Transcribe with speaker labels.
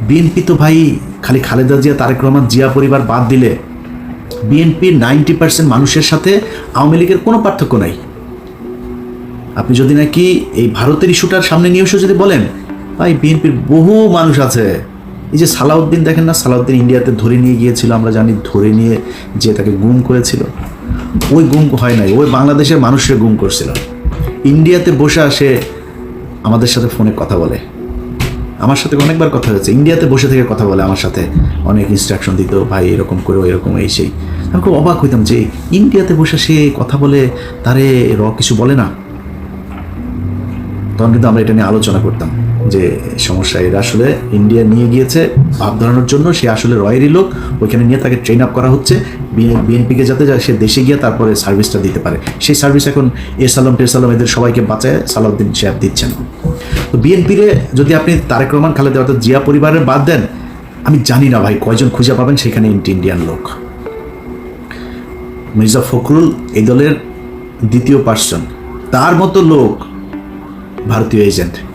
Speaker 1: BNP তো ভাই খালি খালেদা জিয়া, তারেক রহমান, জিয়া পরিবার বাদ দিলে বিএনপির 90% মানুষের সাথে আওয়ামী লীগের কোনো পার্থক্য নাই। আপনি যদি নাকি এই ভারতের ইস্যুটার সামনে নিয়ে এসে যদি বলেন, ভাই বিএনপির বহু মানুষ আছে। এই যে সালাউদ্দিন দেখেন না, সালাউদ্দিন ইন্ডিয়াতে ধরে নিয়ে গিয়েছিল, আমরা জানি, ধরে নিয়ে যে তাকে গুম করেছিল। ওই গুম হয় নাই, ওই বাংলাদেশের মানুষের গুম করছিল। ইন্ডিয়াতে বসে আসে আমাদের সাথে ফোনে কথা বলে, আমার সাথে অনেকবার কথা হয়েছে, ইন্ডিয়াতে বসে থেকে কথা বলে আমার সাথে, অনেক ইনস্ট্রাকশন দিত, ভাই এরকম করে এরকম এই সেই। আমি খুব অবাক হইতাম যে ইন্ডিয়াতে বসে সে কথা বলে, তারে কিছু বলে না। তখন কিন্তু আমরা এটা নিয়ে আলোচনা করতাম যে সমস্যা এরা আসলে ইন্ডিয়া নিয়ে গিয়েছে ভাব ধরানোর জন্য, সে আসলে রয়েরই লোক, ওইখানে নিয়ে তাকে ট্রেন আপ করা হচ্ছে বিএনপিকে, যাতে সে দেশে গিয়ে তারপরে সার্ভিসটা দিতে পারে। সেই সার্ভিস এখন এরসালাম টেরসালাম এদের সবাইকে বাঁচায় সালাউদ্দিন সাহেব দিচ্ছেন। তো বিএনপিরে যদি আপনি তারেক রহমান, খালেদা অর্থাৎ জিয়া পরিবারের বাদ দেন, আমি জানি না ভাই কয়জন খুঁজে পাবেন সেখানে ইন্ডিয়ান লোক। মির্জা ফখরুল এই দলের দ্বিতীয় পার্সন, তার মতো লোক ভারতীয় এজেন্ট।